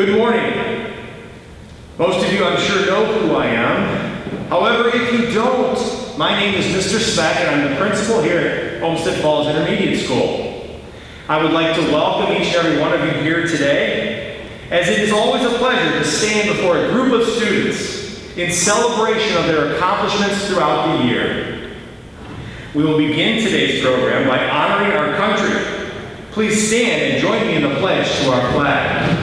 Good morning. Most of you, I'm sure, know who I am. However, if you don't, my name is Mr. Speck, and I'm the principal here at Olmsted Falls Intermediate School. I would like to welcome each and every one of you here today, as it is always a pleasure to stand before a group of students in celebration of their accomplishments throughout the year. We will begin today's program by honoring our country. Please stand and join me in the pledge to our flag.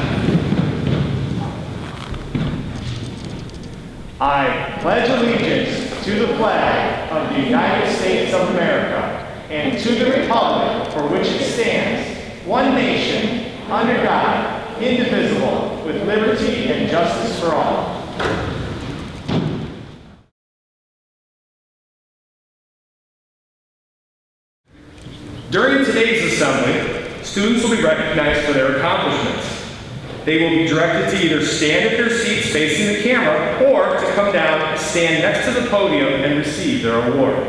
I pledge allegiance to the flag of the United States of America and to the republic for which it stands, one nation, under God, indivisible, with liberty and justice for all. During today's assembly, students will be recognized for their accomplishments. They will be directed to either stand at their seats facing the camera or to come down, stand next to the podium, and receive their award.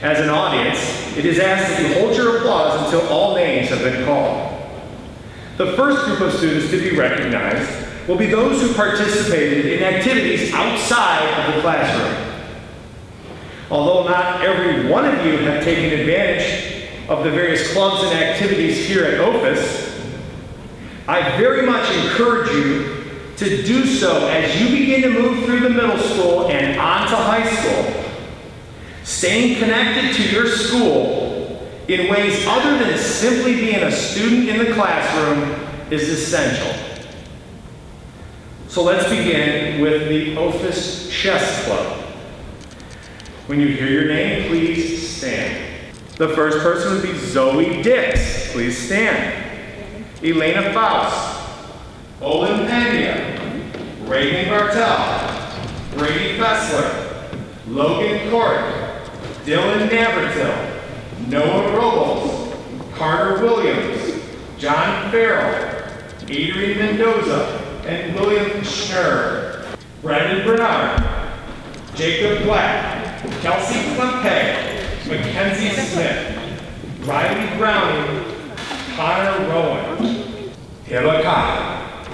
As an audience, it is asked that you hold your applause until all names have been called. The first group of students to be recognized will be those who participated in activities outside of the classroom. Although not every one of you have taken advantage of the various clubs and activities here at OFIS, I very much encourage you to do so as you begin to move through the middle school and on to high school. Staying connected to your school in ways other than simply being a student in the classroom is essential. So let's begin with the OFIS Chess Club. When you hear your name, please stand. The first person would be Zoe Dix. Please stand. Elena Faust, Olin Pena, Reagan Bartel, Brady Fessler, Logan Corrick, Dylan Nabertil, Noah Robles, Carter Williams, John Farrell, Adrian Mendoza, and William Schnurr, Brendan Bernard, Jacob Black, Kelsey Klempe, Mackenzie Smith, Riley Browning, Connor Rowan, Hilla Kyle,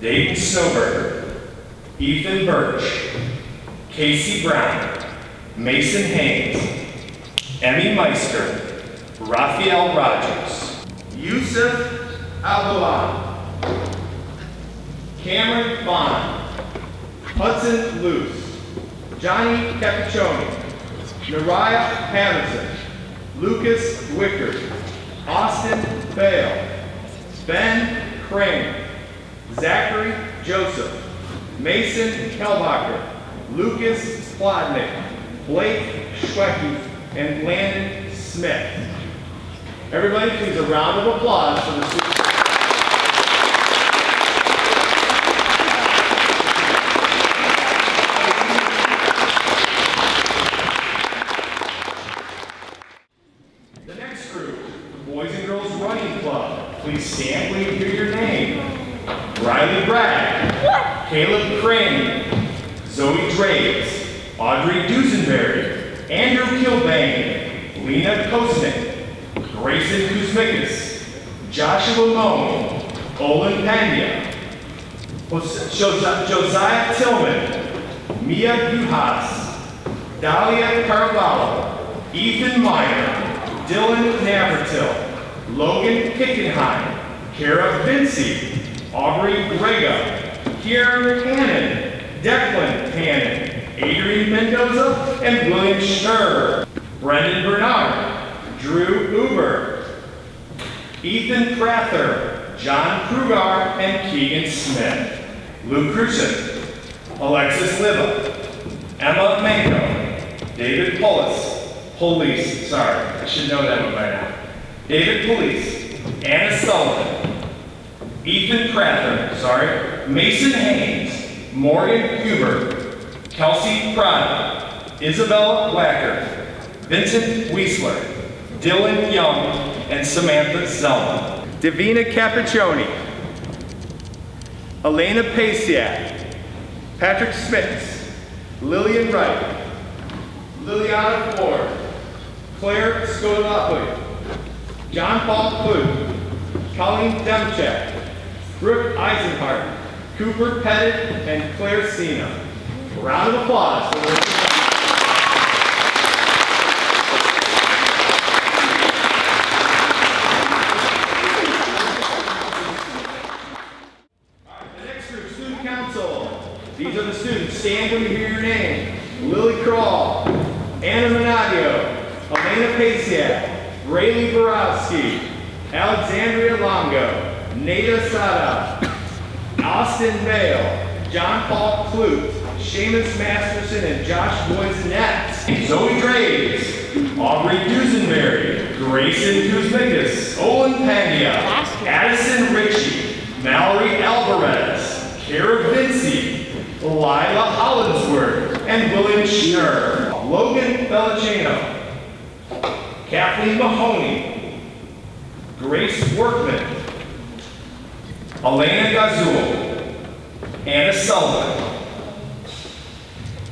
Dayton Snowberger, Ethan Birch, Casey Brown, Mason Haynes, Emmy Meister, Raphael Rogers, Yusuf Abdullah, Cameron Bond, Hudson Luce, Johnny Capiccioni, Nariah Patterson, Lucas Wickard, Austin Bale, Ben Kramer, Zachary Joseph, Mason Kelbacher, Lucas Plotnick, Blake Schwecke, and Landon Smith. Everybody, please a round of applause for the students. Please stand when you hear your name. Riley Bragg, Caleb Crane, Zoe Draves, Audrey Dusenberry, Andrew Kilbane, Lena Kosnick, Grayson Kuzmikis, Joshua Moan, Olin Pena, Josiah Tillman, Mia Juhas, Dahlia Carvalho, Ethan Meyer, Dylan Nabertil, Logan Kickenheim, Kara Vinci, Aubrey Grega, Kieran Hannon, Declan Hannon, Adrian Mendoza, and William Schnurr, Brendan Bernard, Drew Uber, Ethan Prather, John Krugar, and Keegan Smith, Luke Crucian, Alexis Liva, Emma Manko, David Police, I should know that one by now. David Police, Anna Sullivan, Ethan Prather, Mason Haynes, Morgan Huber, Kelsey Prada, Isabella Blacker, Vincent Wiesler, Dylan Young, and Samantha Zelma. Davina Capiccioni, Elena Pasiak, Patrick Smits, Lillian Wright, Liliana Ford, Claire Skolopoulos, John Paul Clue, Colleen Demchak, Brooke Eisenhart, Cooper Pettit, and Claire Cena. A round of applause for their Student Council. These are the students. Stand when you hear your name. Lily Crawl, Anna Menadio, Elena Pasiak, Rayleigh Borowski, Alexandria Longo, Nada Sada, Austin Bale, John Paul Clute, Seamus Masterson, and Josh Boysenette. Zoe Draves, Aubrey Dusenberry, Grayson Kuzmikas, Owen Pena, Addison Ritchie, Mallory Alvarez, Kara Vinci, Lila Hollinsworth, and William Schnurr. Logan Bellicino, Kathleen Mahoney, Grace Workman, Elena Gazul, Anna Sullivan,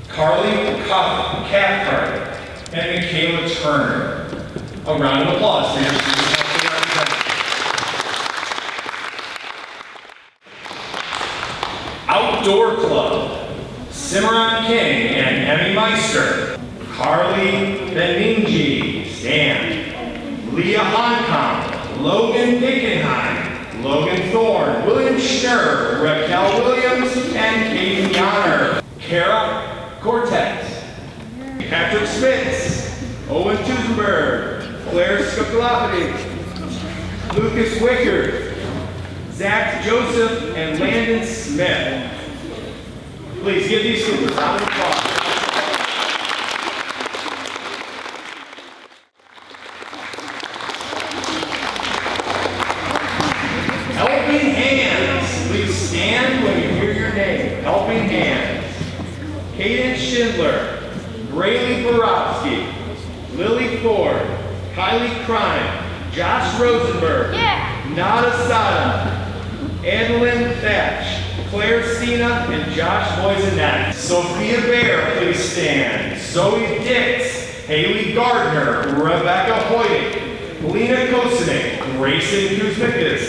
Carly Cathcart, and Michaela Turner. A round of applause for your student council representatives. Outdoor Club, Cimarron King and Emmy Meister, Carly Beningi, stand, Leah Honkong, Logan Dickenheim, Logan Thorne, William Schnurr, Raquel Williams, and Katie Yonner. Kara Cortez, Patrick Spitz, Owen Tusenberg, Claire Scocolopity, Lucas Wicker, Zach Joseph, and Landon Smith. Please give these students a round of applause. Helping Hands. Please stand when you hear your name. Helping Hands. Kaden Schindler, Rayleigh Borowski, Lily Ford, Kylie Crime, Josh Rosenberg, Nada Sada, Adeline Thatch, Claire Cena, and Josh Boysenette. Sophia Bear, please stand. Zoe Dix, Haley Gardner, Rebecca Hoyt, Lena Kosinek, Grayson Kuzmikas,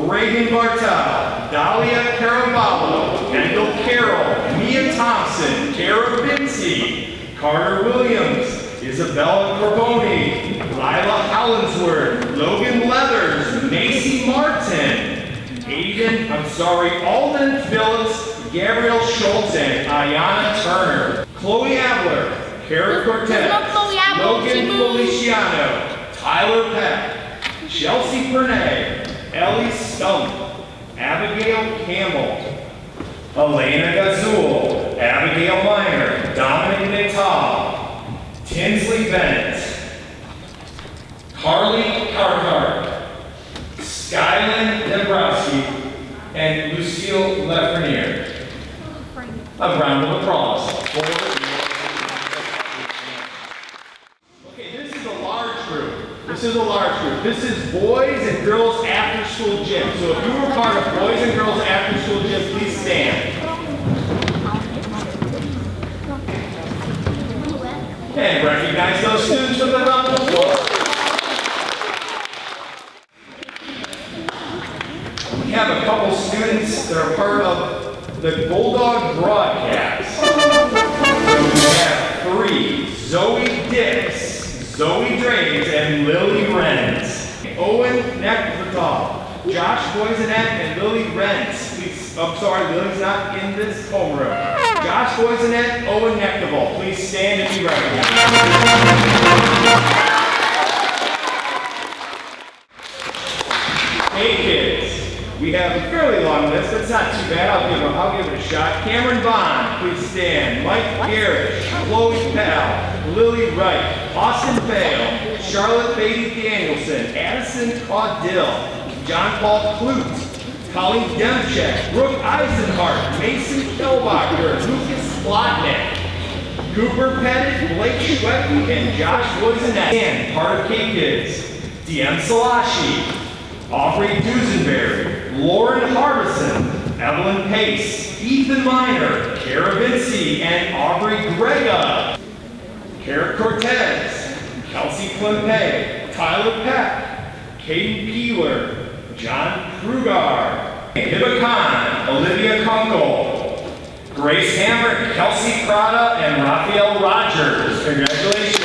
Reagan Bartel, Dahlia Caraballo, Kendall Carroll, Mia Thompson, Kara Vinci, Carter Williams, Isabella Corboni, Lila Hollinsworth, Logan Leathers, Macy Martin, Alden Phillips, Gabrielle Schultz, and Ayana Turner. Chloe Abler, Kara Cortez, Logan Feliciano, Tyler Peck, Chelsea Pernay, Ellie Stump, Abigail Campbell, Elena Gazul, Abigail Miner, Dominic Natal, Tinsley Bennett, Carly Carhart, Skylin Dabrowski, and Lucille Lefreniere. A round of applause. Okay, this is a large group. This is boys and girls after school gym. So if you were part of boys and girls after school gym, please stand. And recognize those students with a round of applause. We have a couple students that are part of the Bulldog broadcast. We have three: Zoe Dix, Zoe Draves, and Lily Renz. Owen Neckvatal, Josh Boysenette, and Lily Renz. Please, I'm sorry, Lily's not in this homeroom. Josh Boysenette, Owen Neckvatal. Please stand and be recognized. Hey kids, we have a fairly long list, but it's not too bad. I'll give it a shot. Cameron Bond, please stand. Mike Garish, Chloe Pell, Lily Wright, Austin Bale, Charlotte Beatty Danielson, Addison Caudill, John Paul Clute, Colleen Demchek, Brooke Eisenhart, Mason Kelbacher, Lucas Plotnick, Cooper Pettit, Blake Schwecke, and Josh Boysenette. And part of K-Kids, DM Salashi, Aubrey Dusenberry, Lauren Harbison, Evelyn Pace, Ethan Miner, Kara Vinci, and Aubrey Grega. Kara Cortez, Kelsey Klempe, Tyler Peck, Katie Peeler, John Krugar, Hiba Khan, Olivia Kunkel, Grace Hammer, Kelsey Prada, and Raphael Rogers. Congratulations.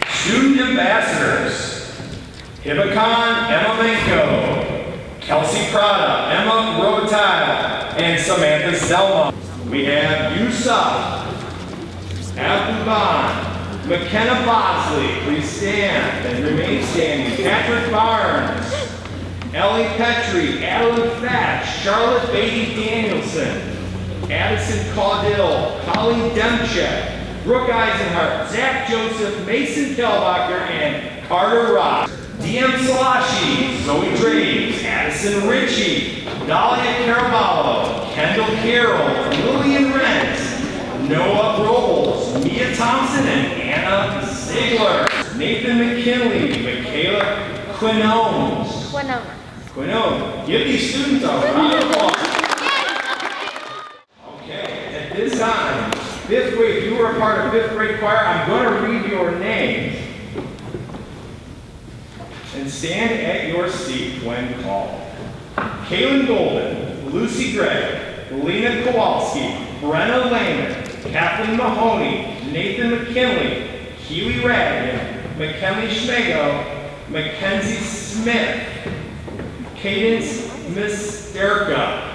Student ambassadors. Hiba Khan, Emma Manko, Kelsey Prada, Emma Robitaille, and Samantha Selma. We have Yusuf, Abduban, McKenna Bosley, please stand and remain standing. Patrick Barnes, Ellie Petrie, Adeline Thatch, Charlotte Beatty Danielson, Addison Caudill, Colleen Demchek, Brooke Eisenhart, Zach Joseph, Mason Kelbacher, and Carter Rock. DM Salashi, Zoe Draves, Addison Ritchie, Dahlia Caraballo, Kendall Carroll, Lillian Rent, Noah Robles, Mia Thompson, and Anna Ziegler. Nathan McKinley, Michaela Quinones. Quinone. Give these students a round of applause. Okay, at this time, 5th grade, if you were a part of 5th grade choir, I'm going to read your names. And stand at your seat when called. Kaylin Golden, Lucy Gregg, Lena Kowalski, Brenna Lehman, Kathleen Mahoney, Nathan McKinley, Keely Radigan, McKinley Schmego, Mackenzie Smith, Cadence Misterka,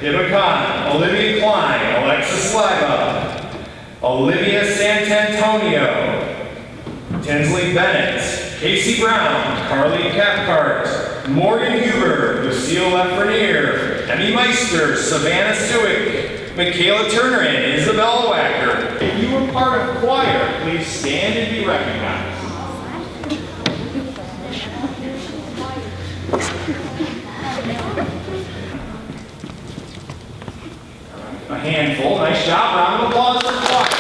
Hiba Khan, Olivia Klein, Alexa Sliva, Olivia Santantonio, Tinsley Bennett, Casey Brown, Carly Cathcart, Morgan Huber, Lucille Lafreniere, Emmy Meister, Savannah Stewart, Michaela Turner, and Isabel Wacker. If you were part of choir, please stand and be recognized. A handful, nice job, round of applause for choir.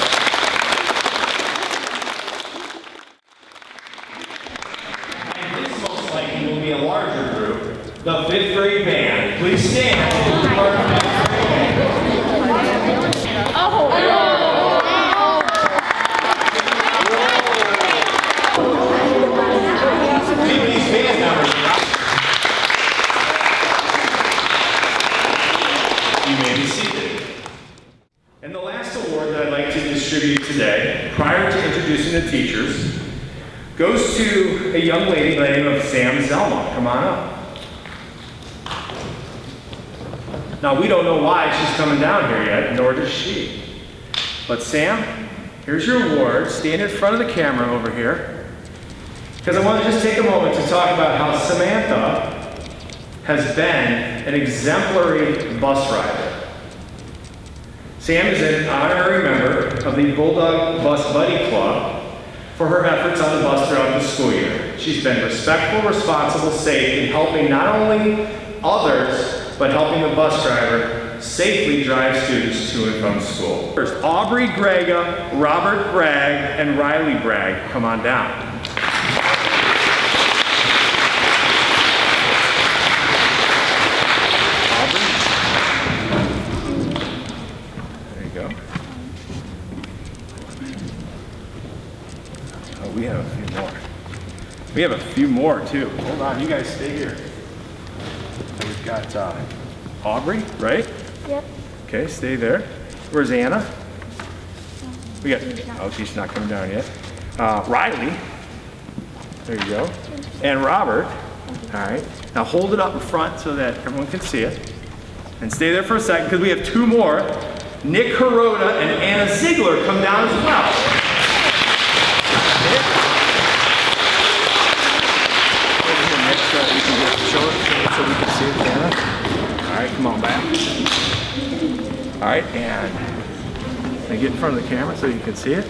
Will be a larger group, the 5th grade band. Please stand and be part of the 5th grade band. Keep these band numbers up. You may be seated. And the last award that I'd like to distribute today, prior to introducing the teachers, goes to a young lady by the name of Sam Zelma. Come on up. Now, we don't know why she's coming down here yet, nor does she. But Sam, here's your award. Stand in front of the camera over here. Because I want to just take a moment to talk about how Samantha has been an exemplary bus rider. Sam is an honorary member of the Bulldog Bus Buddy Club for her efforts on the bus throughout the school year. She's been respectful, responsible, safe in helping not only others, but helping the bus driver safely drive students to and from school. First, Aubrey Grega, Robert Bragg, and Riley Bragg, come on down. We have a few more. We have a few more too. Hold on, you guys stay here. We've got Aubrey, right? Yep. Okay, stay there. Where's Anna? We got, oh, she's not coming down yet. Riley, there you go. And Robert, all right. Now hold it up in front so that everyone can see it. And stay there for a second because we have 2 more. Nick Hirota and Anna Ziegler come down as well. So we can see it, Anna. All right, come on back. All right, and get in front of the camera so you can see it.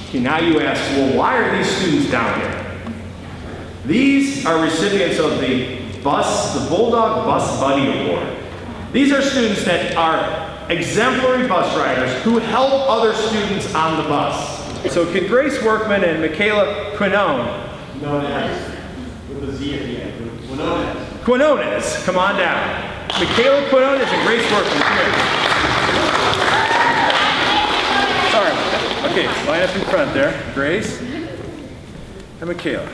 Okay, now you ask, well, why are these students down here? These are recipients of the Bulldog Bus Buddy Award. These are students that are exemplary bus riders who help other students on the bus. So can Grace Workman and Michaela Quinone, with a Z at the end. Quinones, come on down. Michaela Quinones and Grace Workman, come here. Sorry about that. Okay, line up in front there. Grace and Michaela.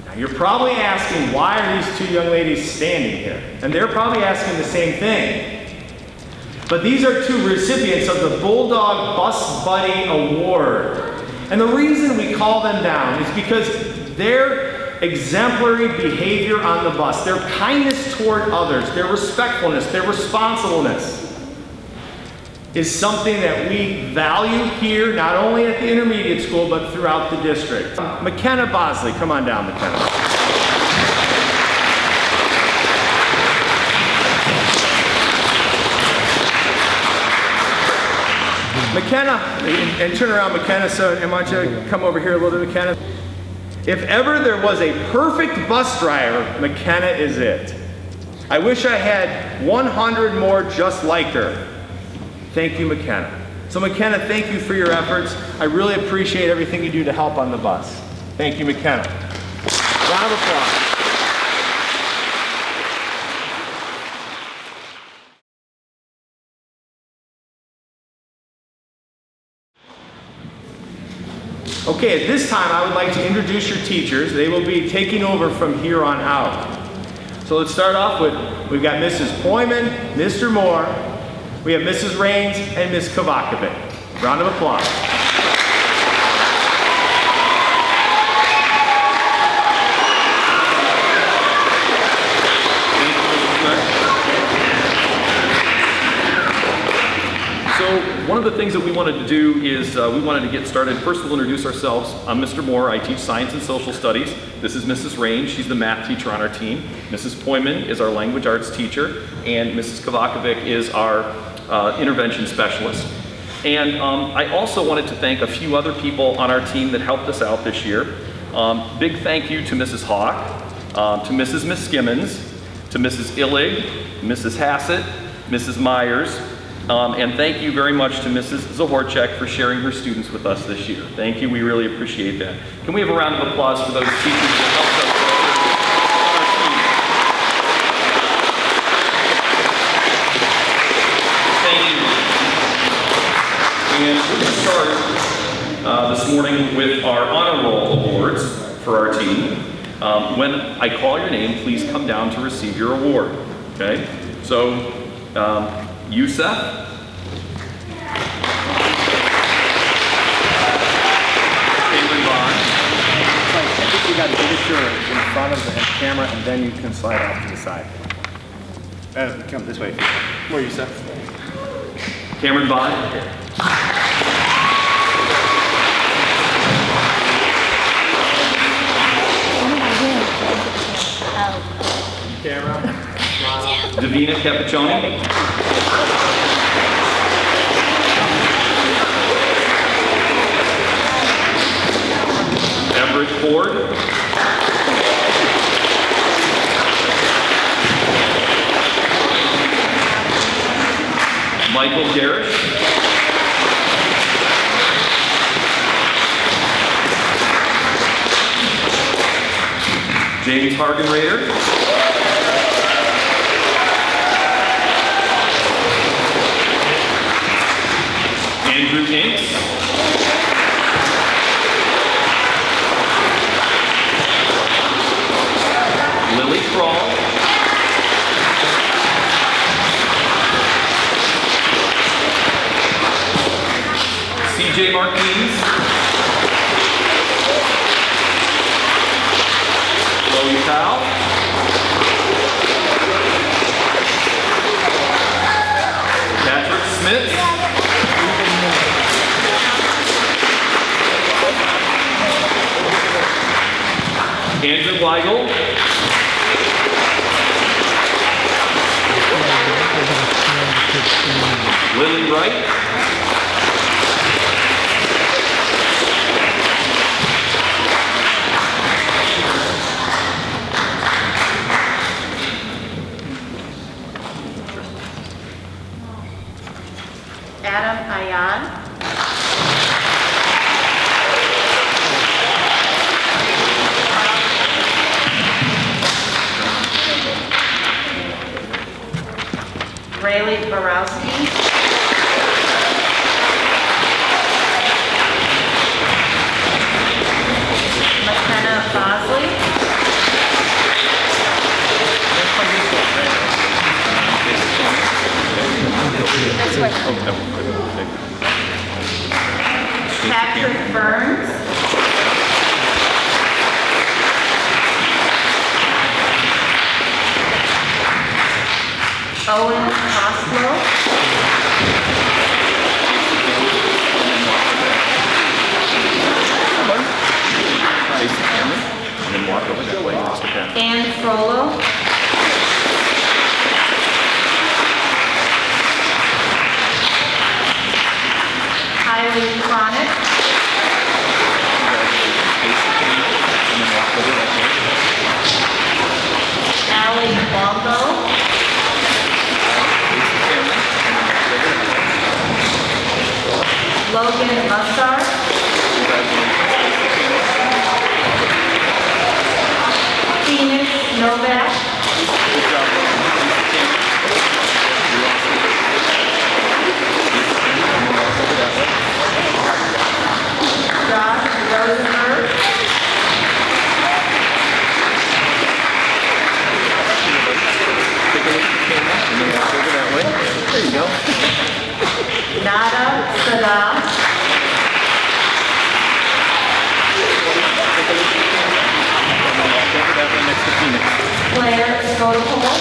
Now you're probably asking, why are these two young ladies standing here? And they're probably asking the same thing. But these are two recipients of the Bulldog Bus Buddy Award. And the reason we call them down is because their exemplary behavior on the bus, their kindness toward others, their respectfulness, their responsibleness is something that we value here, not only at the intermediate school, but throughout the district. McKenna Bosley, come on down, McKenna. McKenna, and turn around, McKenna, so I want you to come over here a little bit, McKenna. If ever there was a perfect bus driver, McKenna is it. I wish I had 100 more just like her. Thank you, McKenna. So McKenna, thank you for your efforts. I really appreciate everything you do to help on the bus. Thank you, McKenna. Round of applause. Okay, at this time I would like to introduce your teachers. They will be taking over from here on out. So let's start off with, we've got Mrs. Poyman, Mr. Moore, we have Mrs. Raines and Ms. Kovakovic. Round of applause. So one of the things that we wanted to do is we wanted to get started. First, we'll introduce ourselves. I'm Mr. Moore. I teach science and social studies. This is Mrs. Raines. She's the math teacher on our team. Mrs. Poyman is our language arts teacher. And Mrs. Kovakovic is our intervention specialist. And I also wanted to thank a few other people on our team that helped us out this year. Big thank you to Mrs. Hawk, to Mrs. Miskimmons, to Mrs. Illig, Mrs. Hassett, Mrs. Myers, and thank you very much to Mrs. Zahorchek for sharing her students with us this year. Thank you, we really appreciate that. Can we have a round of applause for those teachers that helped us on our team? Thank you. And we're going to start this morning with our honor roll awards for our team. When I call your name, please come down to receive your award. Okay? So, Youssef. I think you got to get it in front of the camera and then you can slide off to the side. Come this way. Where are you, Seth? Cameron Bond. Camera. Davina Cappuccioni. Everett Ford. Michael Garish. James Hargenrader. Andrew Inks. Lily Kroll. CJ Martins. Chloe Powell. Patrick Smith. Andrew Weigel. Lily Wright. Adam Ayan. Rayleigh Borowski. Patrick Burns. Owen Oslo. Face the camera, and then walk over that way, Mr. Pat. Ann Frollo. Eileen Chronic. Face the camera, and then walk over that way. Allie Bongo. Face the camera, and then walk over that way. Logan Mussar. Phoenix Novak. Good job, Logan. Face the camera. You also. Face the camera, and then walk over that way. Josh Rosenberg. Take a look at the camera, and then walk over that way. There you go. Nada Sadah. Take a look at the camera, and then walk over that way next to Phoenix. Claire Skodopol.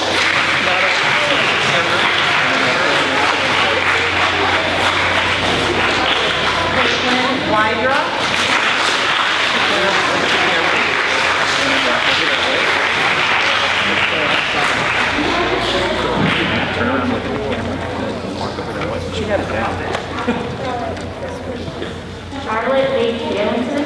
Caitlin Wydra. Turn around, look at the camera, and walk over that way. She got it down. Charlotte H. Hamilton.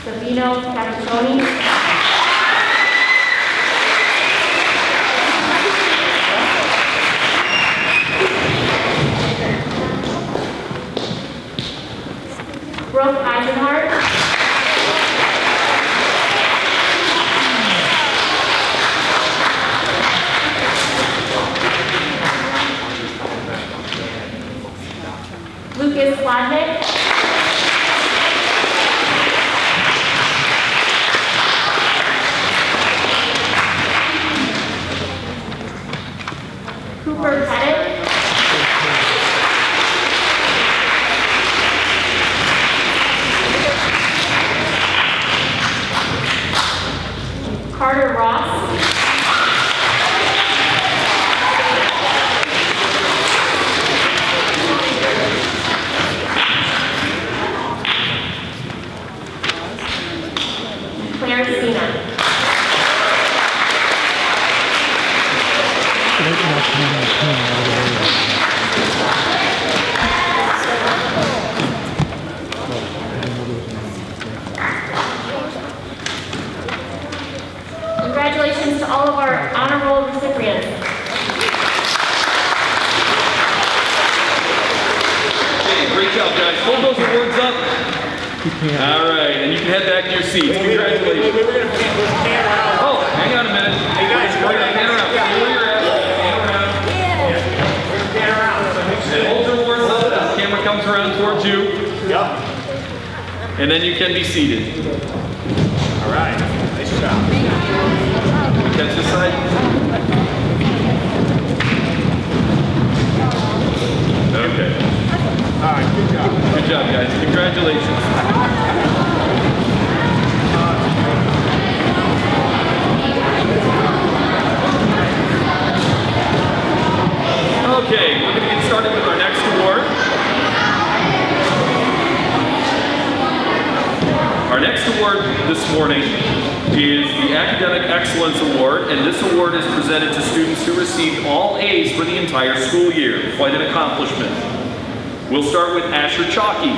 Sabino Capitoni. Brooke Eisenhart. Lucas Sladnick. Cooper Pettit. Carter Ross. Claire Cena. Congratulations to all of our honor roll recipients. Okay, great job, guys. Hold those awards up. All right, and you can head back to your seats. Congratulations. Oh, hang on a minute. Hey guys, pan around. See where you're at. Pan around. And hold your awards up as the camera comes around towards you. Yep. And then you can be seated. All right. Nice job. Catch this side. Okay. All right. Good job. Good job, guys. Congratulations. Okay, we're going to get started with our next award. Our next award this morning is the Academic Excellence Award, and this award is presented to students who received all A's for the entire school year. Quite an accomplishment. We'll start with Asher Chalky.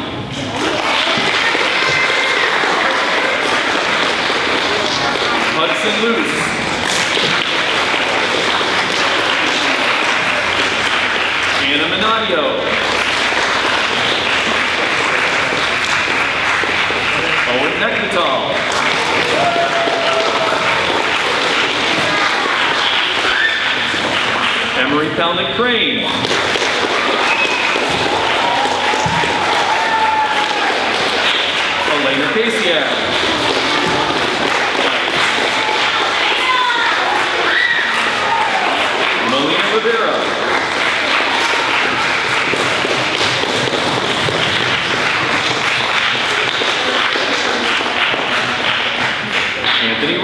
Hudson Luce. Anna Minadio. Owen Neknital. Emery Pelnick Crane.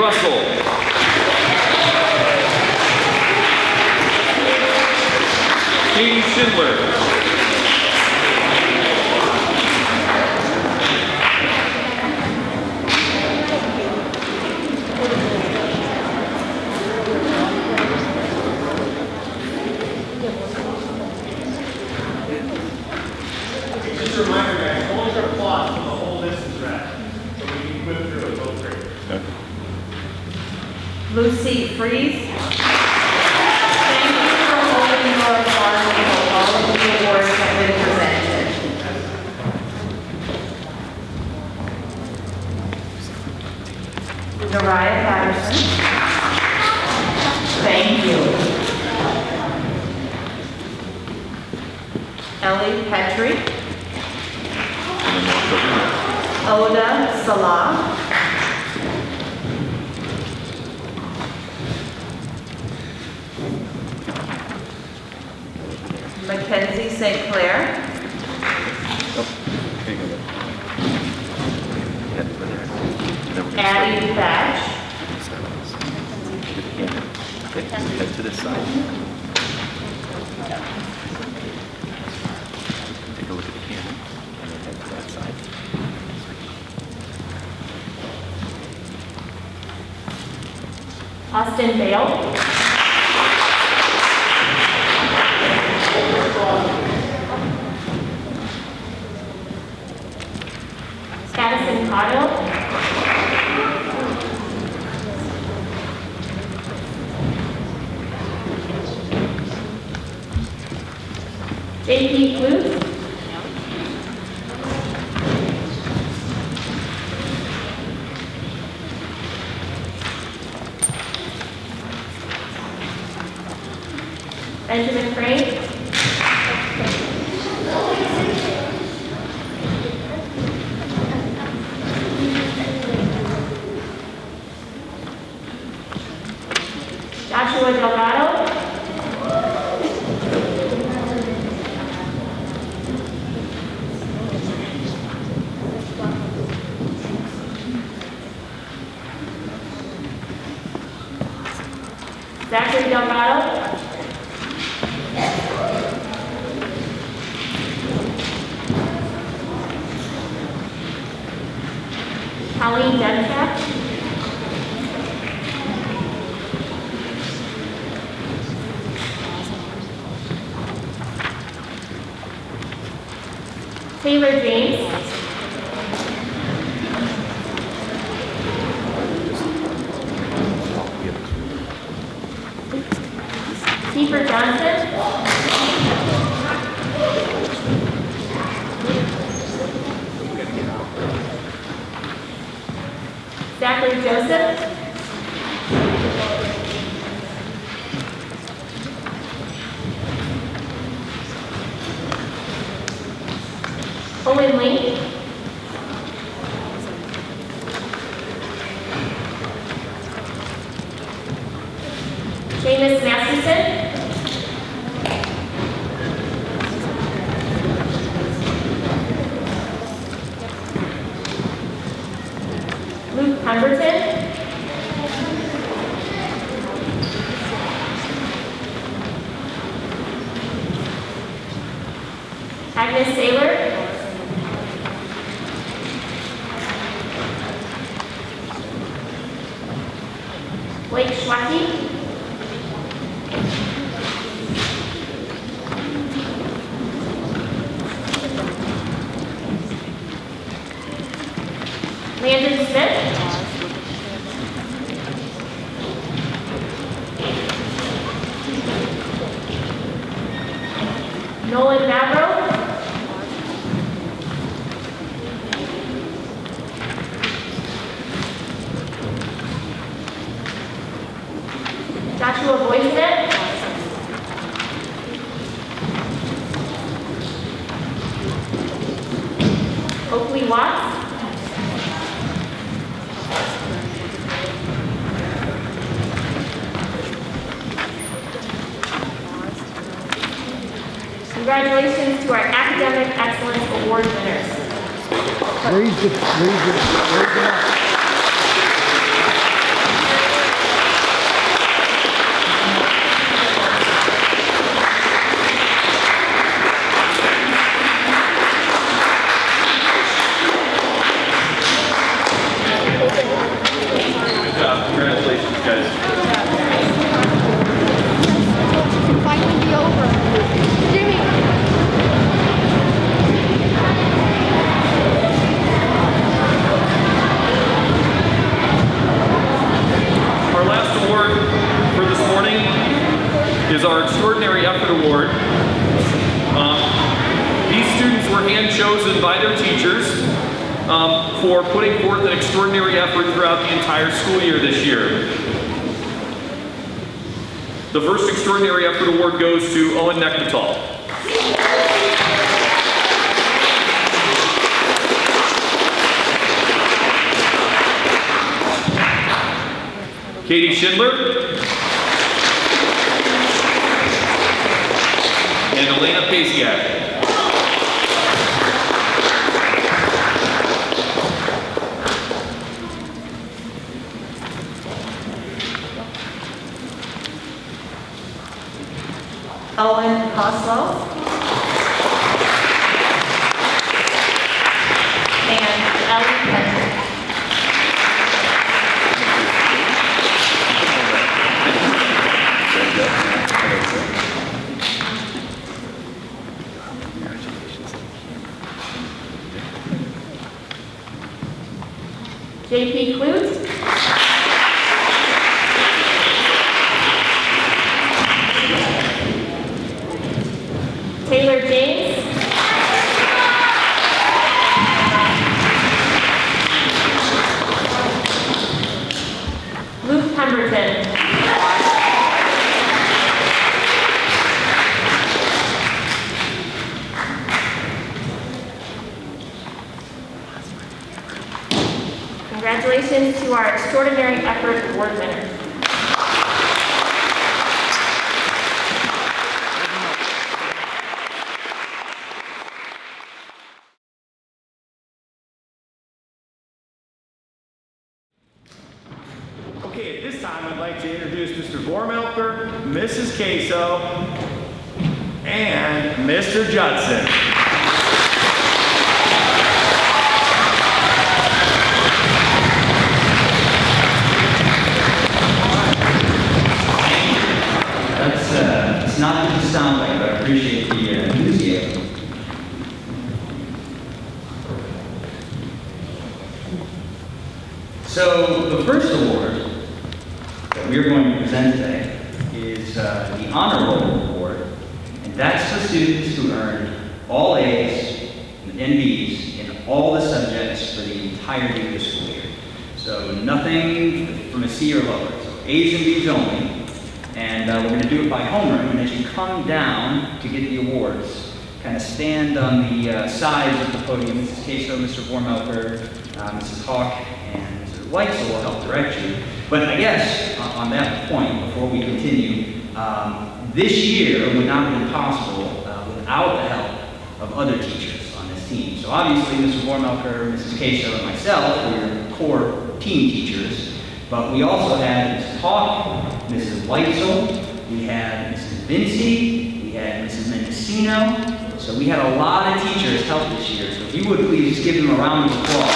Russell. Katie Schindler. Just a reminder, guys, hold your applause till the whole list is read. So we can whip through it both great. Lucy Freeze. Thank you for holding your applause until all of the awards have been presented. Nariah Patterson. Thank you. Ellie Petrie. Oda Salah. Mackenzie St. Clair. Addie Thatch. Head to this side. Take a look at the camera and then head to that side. Austin Bale. Addison Cotto. JP Flute. Benjamin Frank. Joshua Delgado. Zachary Delgado. Colleen Dunchak. Taylor James. Kiefer Johnson. Zachary Joseph. Owen Lee. Seamus Masterson. Luke Pemberton. Agnes Saylor. Blake Schwacke. Landon Smith. Nolan Mavro. Joshua Boyset. Oakley Watts. Congratulations to our Academic Excellence Award winners. Raise it up. were hand-chosen by their teachers for putting forth an extraordinary effort throughout the entire school year this year. The first extraordinary effort award goes to Owen Nectatal. Katie Schindler and Elena Pasiak. Owen Koslow. And Ellie Patrick. JP Clute. Taylor James. Luke Pemberton. Congratulations to our Extraordinary Effort Award winners. Okay, at this time I'd like to introduce Mr. Vormelker, Mrs. Queso, and Mr. Judson. It's not just sound like, but I appreciate the enthusiasm. So the first award that we're going to present today is the Honor Roll Award, and that's for students who earned all A's and B's in all the subjects for the entirety of the school year. So nothing from a C or lower, so A's and B's only. And we're going to do it by homeroom, and as you come down to get the awards, kind of stand on the sides of the podium. Mrs. Queso, Mr. Vormelker, Mrs. Hawk, and Mr. Weitzel will help direct you. But I guess on that point, before we continue, this year would not have been possible without the help of other teachers on this team. So obviously, Mr. Vormelker, Mrs. Queso, and myself were your core team teachers. But we also had Mrs. Hawk, Mrs. Weitzel, we had Mrs. Vinci, we had Mrs. Mendocino. So we had a lot of teachers help this year. So if you would please just give them a round of applause.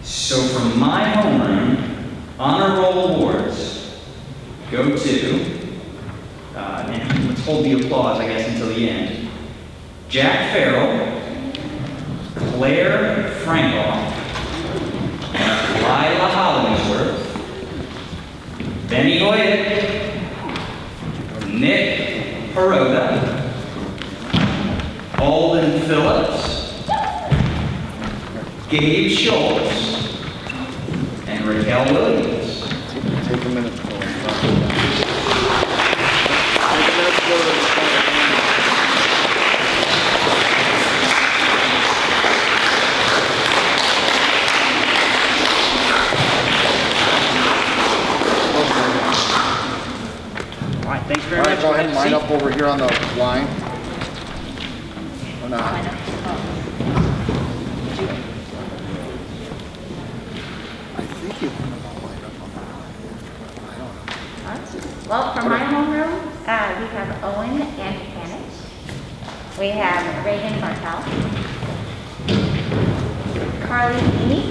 So from my homeroom, Honor Roll Awards go to, and let's hold the applause, I guess, until the end. Jack Farrell, Claire Frankoff, Lila Hollingsworth, Benny Hoyt, Nick Peroda, Alden Phillips, Gabe Schultz, and Raquel Williams. Take a minute. All right, thanks very All right, much. go ahead and line Seat. up over here on the line. Or not? I think you want to line up on the line. I don't know. Well, for my homeroom, we have Owen Antipanich. We have Reagan Bartel. Carly Amy.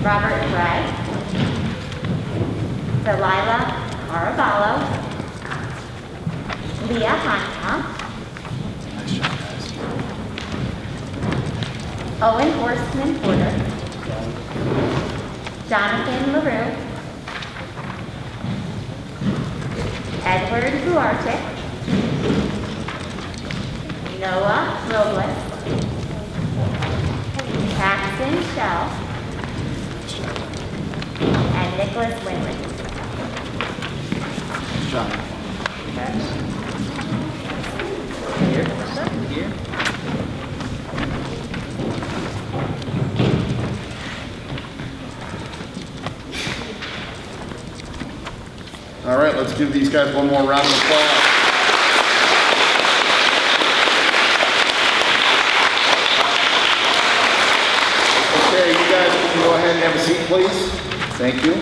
Robert Gregg. Delilah Caraballo. Leah Hancock. Nice job, guys. Owen Horstman Porter. Jonathan LaRue, Edward Huartic, Noah Robles, Paxton Shell, and Nicholas Winley. John. Here, here. All right, let's give these guys one more round of applause. Okay, you guys can go ahead and have a seat, please. Thank you.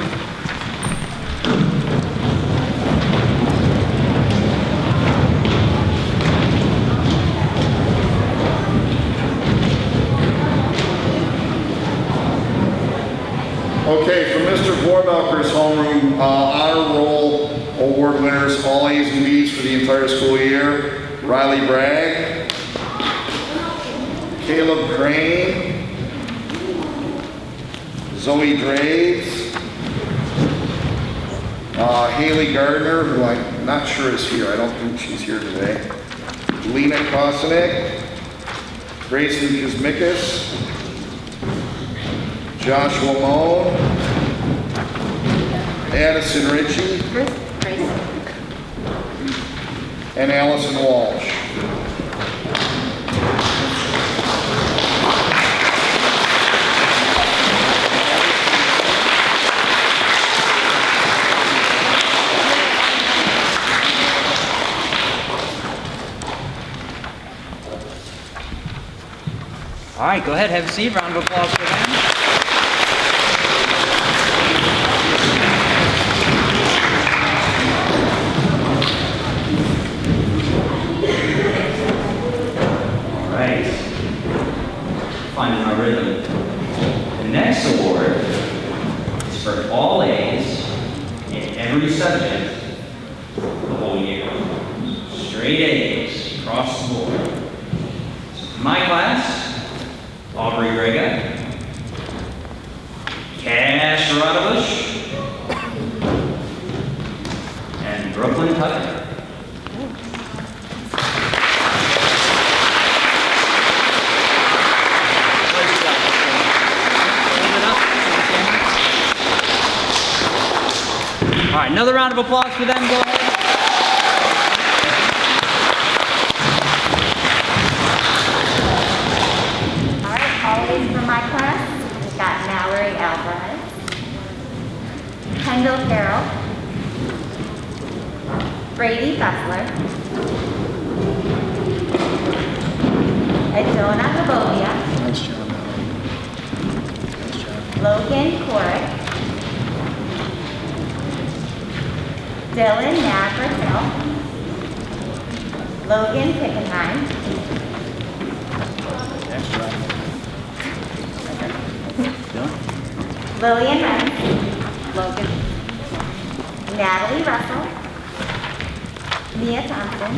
Okay, for Mr. Vorbalker's homeroom honor roll award winners, all A's and B's for the entire school year: Riley Bragg, Caleb Crane, Zoe Draves, Haley Gardner, who I'm not sure is here. I don't think she's here today. Lena Kosanek, Grayson Kuzmikas, Joshua Moan, Addison Ritchie, and Allison Walsh. All right, go ahead, have a seat. Round of applause for them. All right. Finding our rhythm. The next award is for all A's in every subject the whole year. Straight A's across the board. So for my class, Aubrey Grega, Cash Radovish, and Brooklyn Tucker. All right, another round of applause for them. Go ahead. Always for my class, we've got Mallory Alvarez, Kendall Carroll, Brady Buckler, Adona Habovia, Nice job, Mallory. Nice job. Logan Corrick, Dylan Navratil, Logan Pickenheim, Nice job. Lillian Renz, Logan, Natalie Russell, Mia Thompson,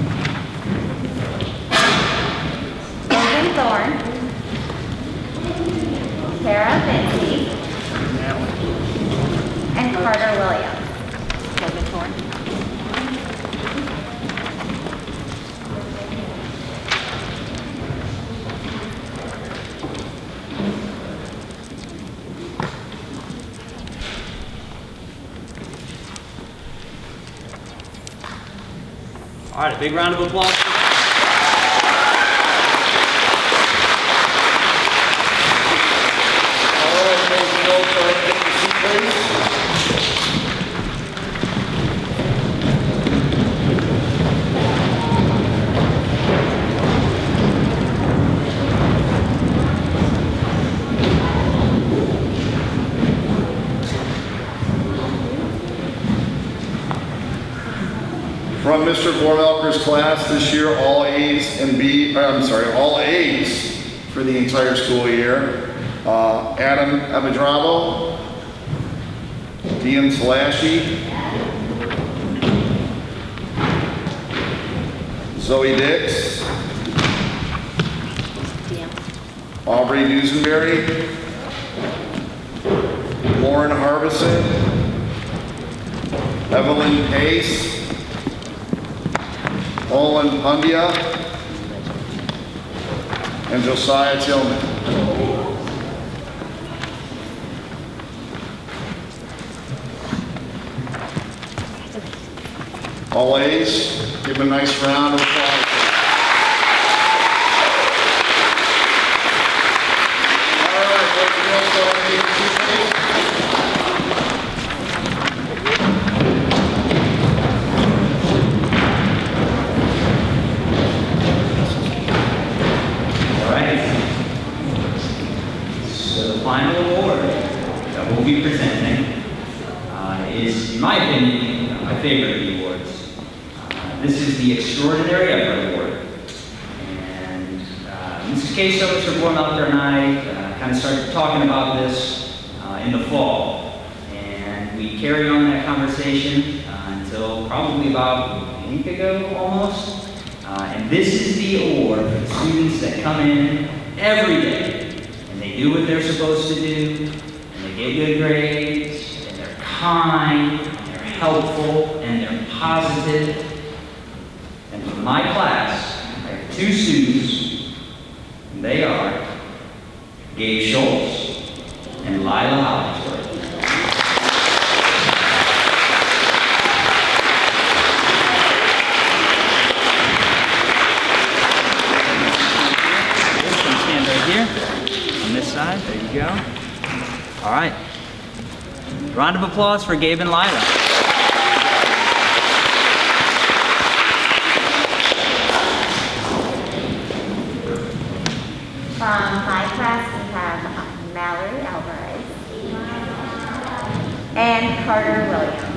Logan Thorne, Tara Vinci, and Carter Williams. Logan Thorne. All right, a big round of applause for them. All right, ladies and gentlemen, go ahead and take your seat, please. From Mr. Vorbalker's class this year, all A's for the entire school year. Adam Abedravo, Dean Salashi, Zoe Dix, Aubrey Dusenberry, Lauren Harbison, Evelyn Pace, Olin Pundia, and Josiah Tillman. All A's, give them a nice round of applause. All right, boys and girls, go ahead and take your seats, All right. So the final award that we'll be presenting is, in my opinion, my favorite of the awards. This is the Extraordinary Effort Award. And Mrs. Queso, Mr. Bormelker, and I kind of started talking about this in the fall. And we carried on that conversation until probably about a week ago, almost. And this is the award for the students that come in every day. And they do what they're supposed to do. And they get good grades. And they're kind. And they're helpful. And they're positive. And for my class, I have two students, and they are Gabe Schultz and Lila Hollingsworth. You can stand right here, on this side, there you go. All right. Round of applause for Gabe and Lila. From my class, we have Mallory Alvarez and Carter Williams.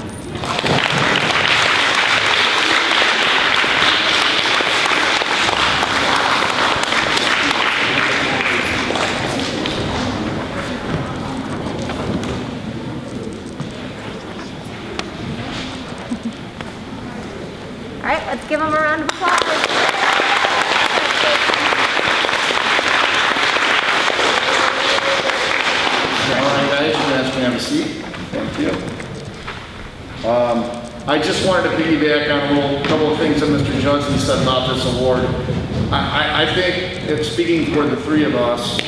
All right, let's give them a round of applause. Guys, you guys can have a seat. Thank you. I just wanted to piggyback on a couple of things that Mr. Judson said about this award. I think, if speaking for the three of us,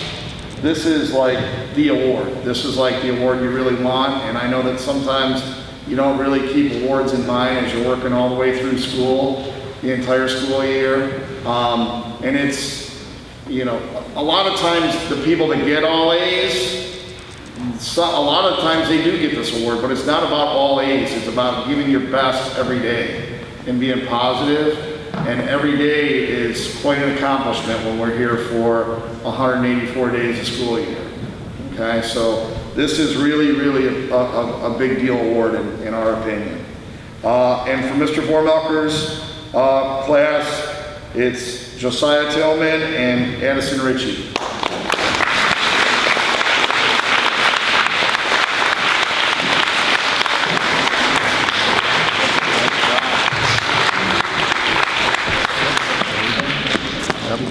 this is like the award. This is like the award you really want, and I know that sometimes you don't really keep awards in mind as you're working all the way through school, the entire school year. And it's, you know, a lot of times the people that get all A's, a lot of times they do get this award, but it's not about all A's. It's about giving your best every day and being positive. And every day is quite an accomplishment when we're here for 184 days of school year. Okay, so this is really, really a big deal award in our opinion. And for Mr. Bormelker's class, it's Josiah Tillman and Addison Ritchie.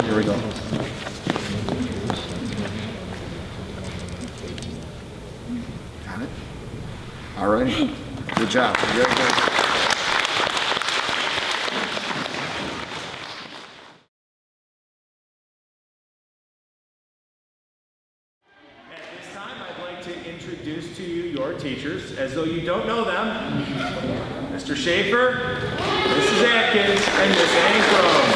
Here we go. Got it? All right. Good job. Very good. At this time, I'd like to introduce to you your teachers, as though you don't know them. Mr. Schaefer, Mrs. Atkins, and Miss Ankrum.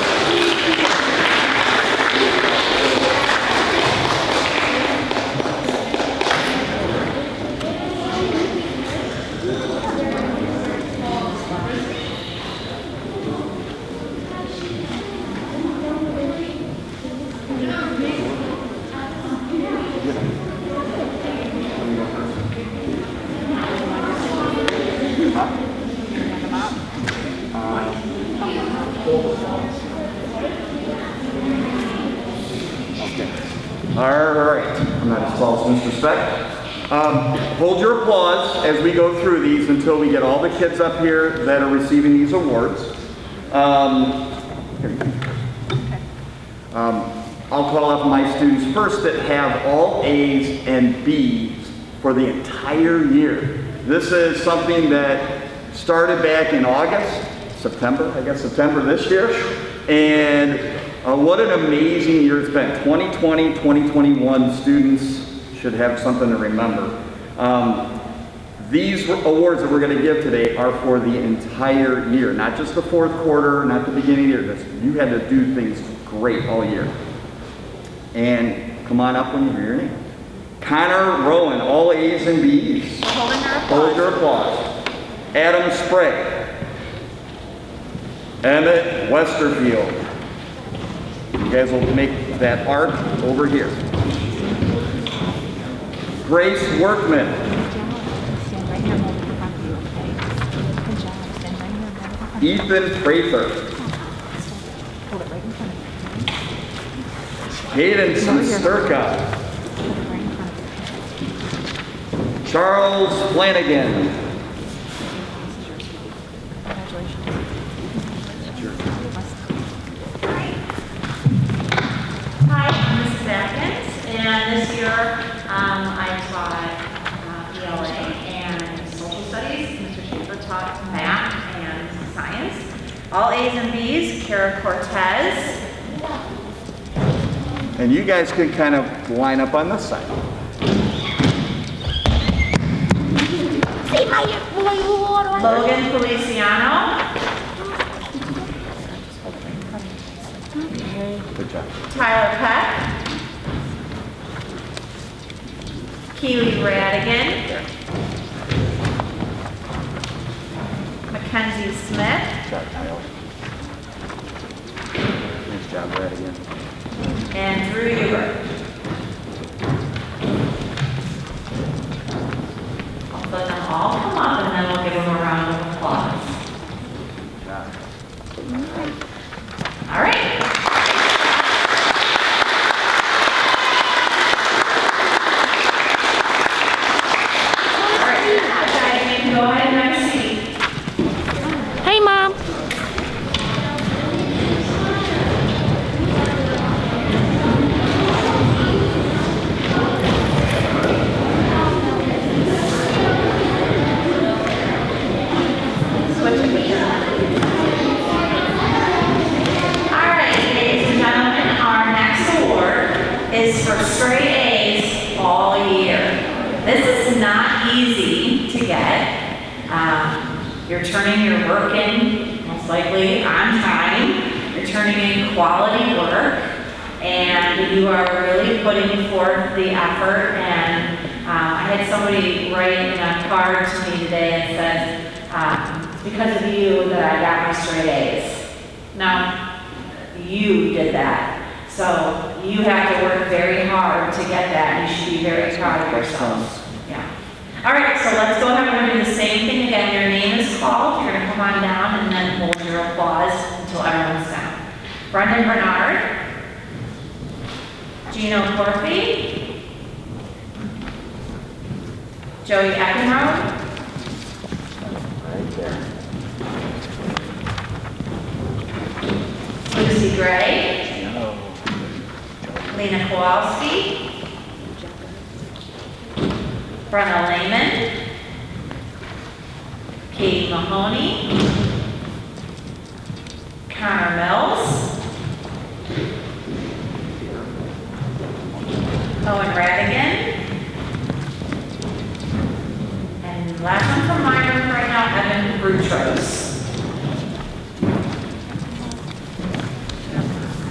All right. I'm not as tall as Mr. Speck. Hold your applause as we go through these until we get all the kids up here that are receiving these awards. I'll call up my students first that have all A's and B's for the entire year. This is something that started back in September this year. And what an amazing year it's been. 2020, 2021 students should have something to remember. These awards that we're going to give today are for the entire year, not just the fourth quarter, not the beginning of the year. You had to do things great all year. And come on up when you hear your name. Connor Rowan, all A's and B's. Hold your applause. Adam Sprague. Emmett Westerfield. You guys will make that arc over here. Grace Workman. Ethan Prather. Hayden Sturka. Charles Flanagan. Hi, I'm Mrs. Atkins, and this year I taught ELA and social studies. Mr. Schaefer taught math and science. All A's and B's, Kara Cortez. And you guys can kind of line up on this side. Logan Feliciano. Good job. Tyler Peck. Keely Radigan. Mackenzie Smith. Good job, Kyle. Nice job, Brad, again. And Drew Hubert. I'll let them all come up and then we'll give them a round of applause. Good job. All right. All right, guys, you can go ahead and have a seat. Hey, Mom. Is for straight A's all year. This is not easy to get. You're turning your work in, most likely on time. You're turning in quality work, and you are really putting forth the effort. And I had somebody write in a card to me today and said, it's because of you that I got my straight A's. Now, you did that. So you have to work very hard to get that. You should be very proud of yourselves. Yeah. All right, so let's go ahead and do the same thing again. Your name is called. You're going to come on down and then hold your applause until everyone's down. Brendan Bernard. Gino Corfey. Joey Eckenrode. Right there. Lucy Gray. No. Lena Kowalski, Brenna Lehman, Katie Mahoney, Connor Mills, Owen Radigan, and last one from my room right now, Evan Boutros.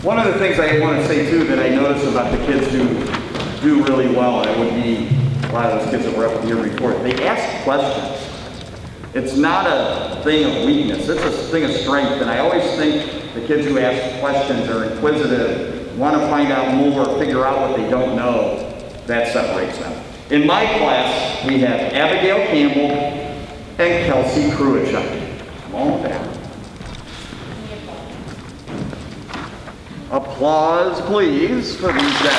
One of the things I want to say too that I notice about the kids who do really well, and it would be a lot of those kids that were up here before, they ask questions. It's not a thing of weakness, it's a thing of strength. And I always think the kids who ask questions are inquisitive, want to find out more, figure out what they don't know, that separates them. In my class, we have Abigail Campbell and Kelsey Kruichuk. Come on down. Applause, please, for these guys.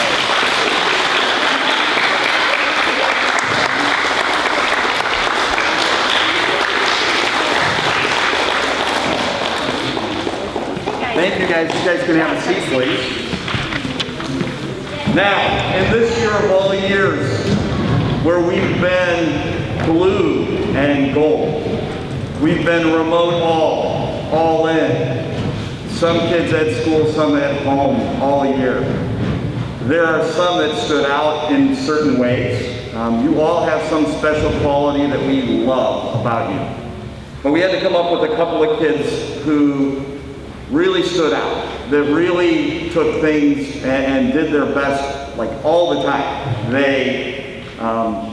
Thank you guys. You guys can have a seat, please. Now, in this year of all years, where we've been blue and gold. We've been remote all in. Some kids at school, some at home all year. There are some that stood out in certain ways. You all have some special quality that we love about you. But we had to come up with a couple of kids who really stood out, that really took things and did their best, like all the time. They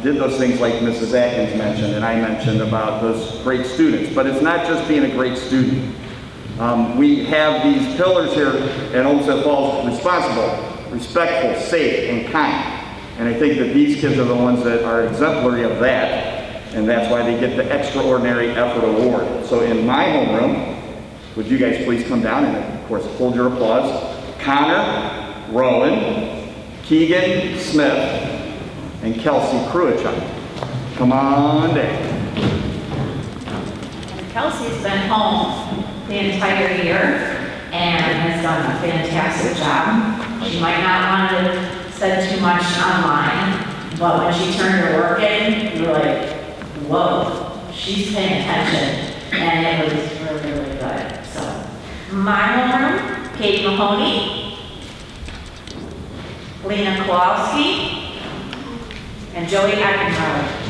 did those things like Mrs. Atkins mentioned and I mentioned about those great students. But it's not just being a great student. We have these pillars here at Olmsted Falls: responsible, respectful, safe, and kind. And I think that these kids are the ones that are exemplary of that, and that's why they get the Extraordinary Effort Award. So in my homeroom, would you guys please come down and, of course, hold your applause. Connor, Rowan, Keegan Smith, and Kelsey Kruichuk. Come on down. Kelsey's been home the entire year and has done a fantastic job. She might not want to say too much online, but when she turned her work in, you were like, whoa, she's paying attention, and it was really, really good. So, my homeroom, Kate Mahoney, Lena Kowalski, and Joey Eckenhauer.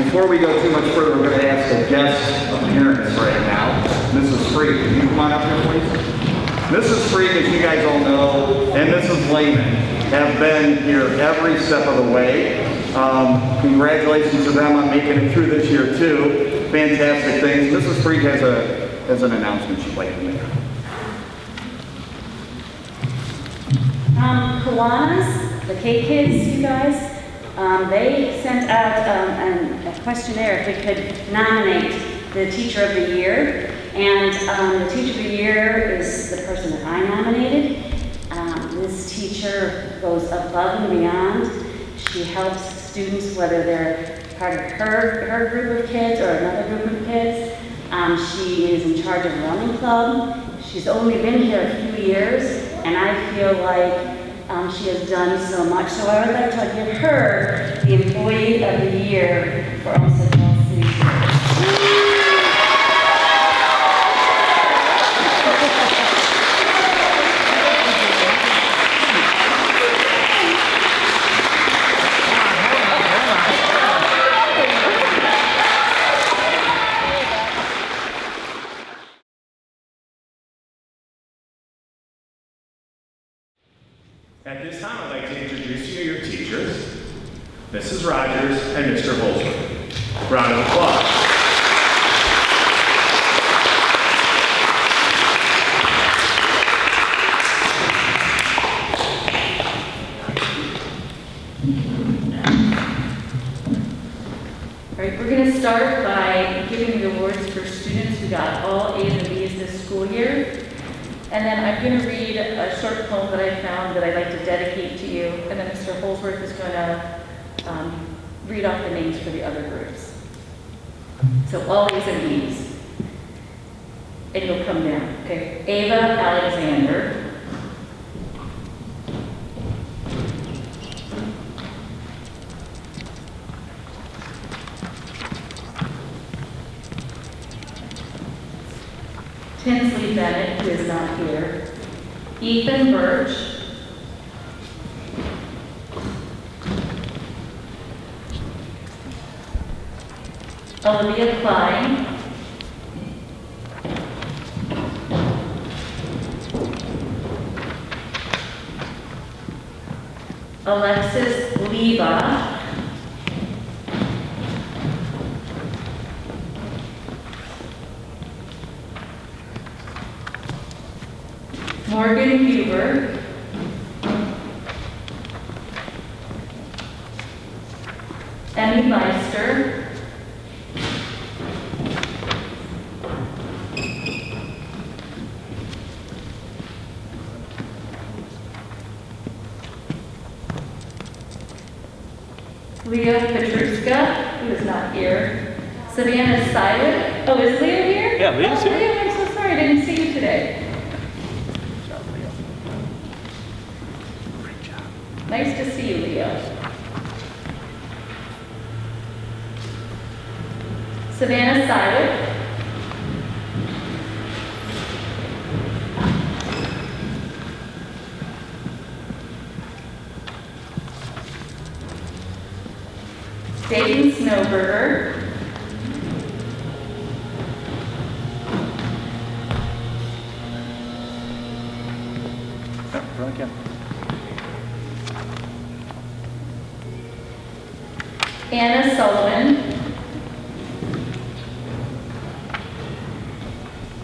Before we go too much further, we're going to ask a guest appearance right now. Mrs. Freak, can you come on up here, please? Mrs. Freak, as you guys all know, and Mrs. Lehman have been here every step of the way. Congratulations to them on making it through this year, too. Fantastic things. Mrs. Freak has an announcement she'd like to make. Kiwanis, the K-Kids, you guys, they sent out a questionnaire if we could nominate the Teacher of the Year. And the Teacher of the Year is the person that I nominated. This teacher goes above and beyond. She helps students, whether they're part of her group of kids or another group of kids. She is in charge of a running club. She's only been here a few years, and I feel like she has done so much. So I would like to give her the Employee of the Year for Olmsted Falls City Schools. At this time, I'd like to introduce you to your teachers, Mrs. Rogers and Mr. Holsworth. Round of applause. All right, we're going to start by giving the awards for students who got all A's and B's this school year. And then I'm going to read a short poem that I found that I'd like to dedicate to you. And then Mr. Holsworth is going to read off the names for the other groups. So all A's and B's. And you'll come down, okay? Ava Alexander. Tinsley Bennett, who is not here. Ethan Birch. Olivia Klein. Alexis Leva. Morgan Huber. Emmy Meister. Leo Petruska, who is not here. Savannah Silent. Oh, is Leo here? Yeah, Leo's here. Leo, I'm so sorry, I didn't see you today. Nice to see you, Leo. Savannah Silent. Dayton Snowberger. Anna Sullivan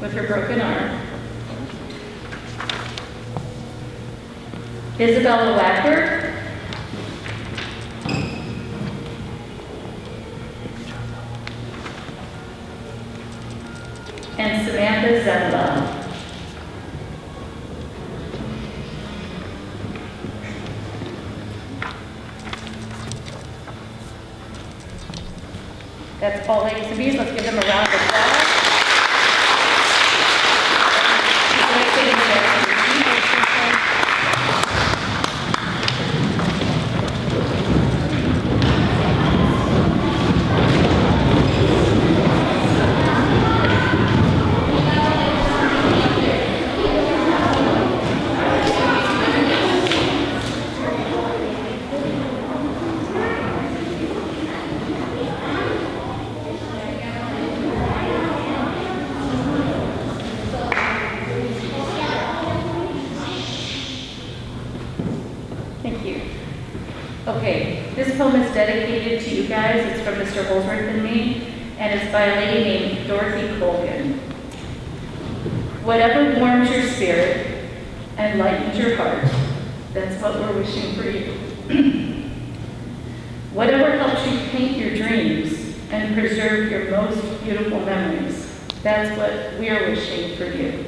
with her broken arm. Isabella Wacker. And Samantha Zebla. That's all A's and B's. Let's give them a round of applause. Thank you. Okay, this poem is dedicated to you guys. It's from Mr. Holsworth and me, and it's by a lady named Dorothy Colgan. Whatever warms your spirit and lightens your heart, that's what we're wishing for you. Whatever helps you paint your dreams and preserve your most beautiful memories, that's what we're wishing for you.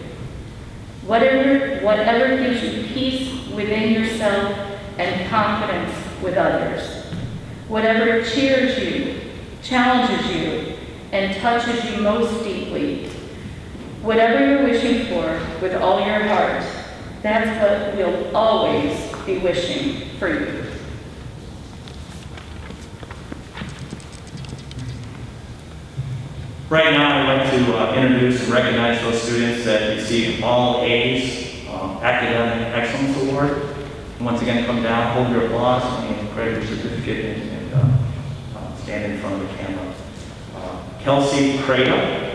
Whatever gives you peace within yourself and confidence with others. Whatever cheers you, challenges you, and touches you most deeply. Whatever you're wishing for with all your heart, that's what we'll always be wishing for you. Right now, I'd like to introduce and recognize those students that received all A's Academic Excellence Award. And once again, come down, hold your applause, and credit your certificate, and stand in front of the camera. Kelsey Prada.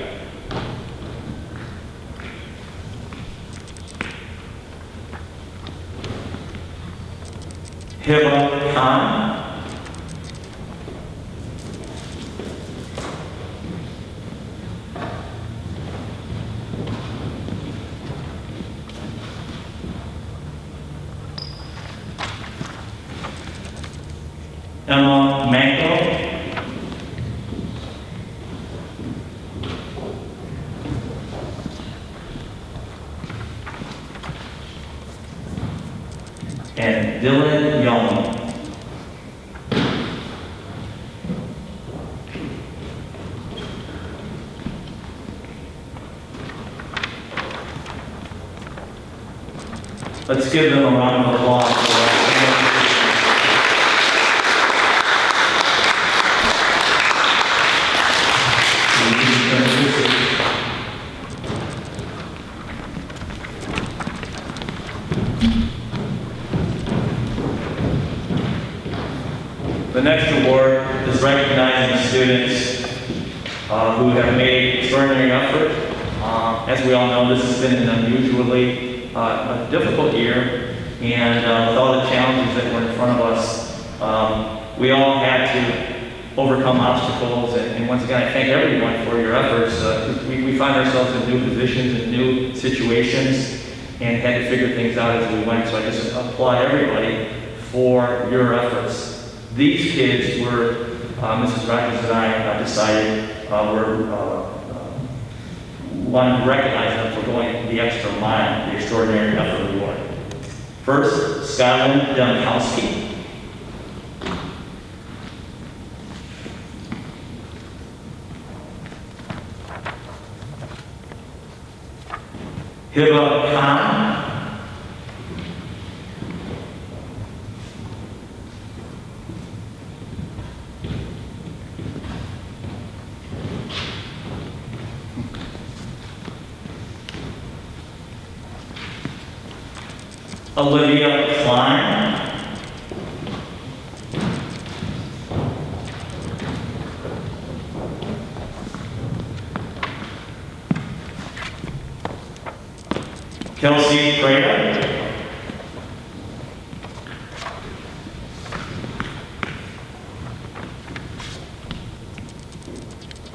Hiba Khan. Emma Manko. And Dylan Young. Let's give them a round of applause for that. The next award is recognizing students who have made extraordinary effort. As we all know, this has been an unusually difficult year, and with all the challenges that were in front of us, we all had to overcome obstacles. And once again, I thank everyone for your efforts. We find ourselves in new positions and new situations, and had to figure things out as we went. So I just applaud everybody for your efforts. These kids were, Mrs. Rogers and I decided wanted to recognize them for going the extra mile, the extraordinary effort award. First, Skyland Dunkowski. Hiba Khan. Olivia Klein. Kelsey Prater.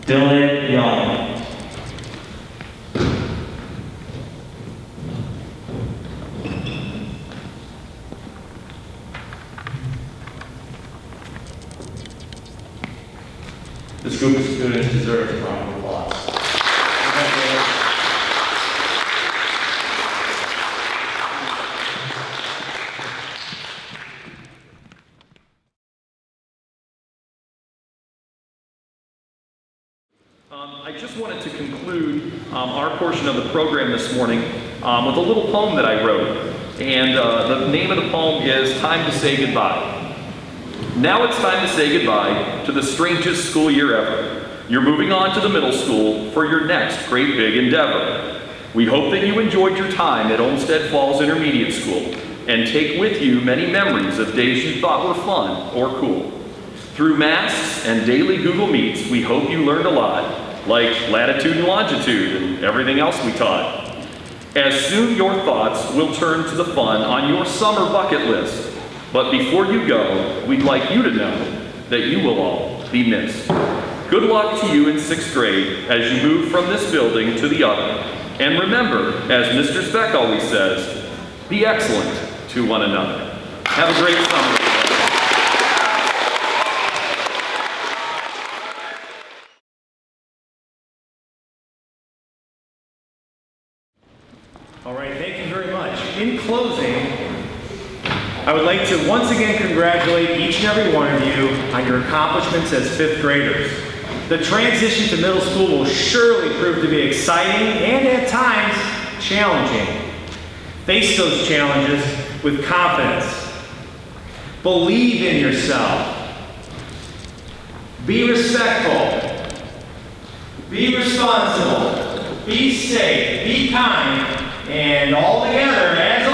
Dylan Young. This group of students deserves a round of applause. I just wanted to conclude our portion of the program this morning with a little poem that I wrote. And the name of the poem is Time to Say Goodbye. Now it's time to say goodbye to the strangest school year ever. You're moving on to the middle school for your next great big endeavor. We hope that you enjoyed your time at Olmsted Falls Intermediate School and take with you many memories of days you thought were fun or cool. Through masks and daily Google Meets, we hope you learned a lot, like latitude and longitude and everything else we taught. As soon your thoughts will turn to the fun on your summer bucket list. But before you go, we'd like you to know that you will all be missed. Good luck to you in 6th grade as you move from this building to the other. And remember, as Mr. Speck always says, be excellent to one another. Have a great summer. All right, thank you very much. In closing, I would like to once again congratulate each and every one of you on your accomplishments as 5th graders. The transition to middle school will surely prove to be exciting and at times challenging. Face those challenges with confidence. Believe in yourself. Be respectful. Be responsible. Be safe. Be kind. And all together, as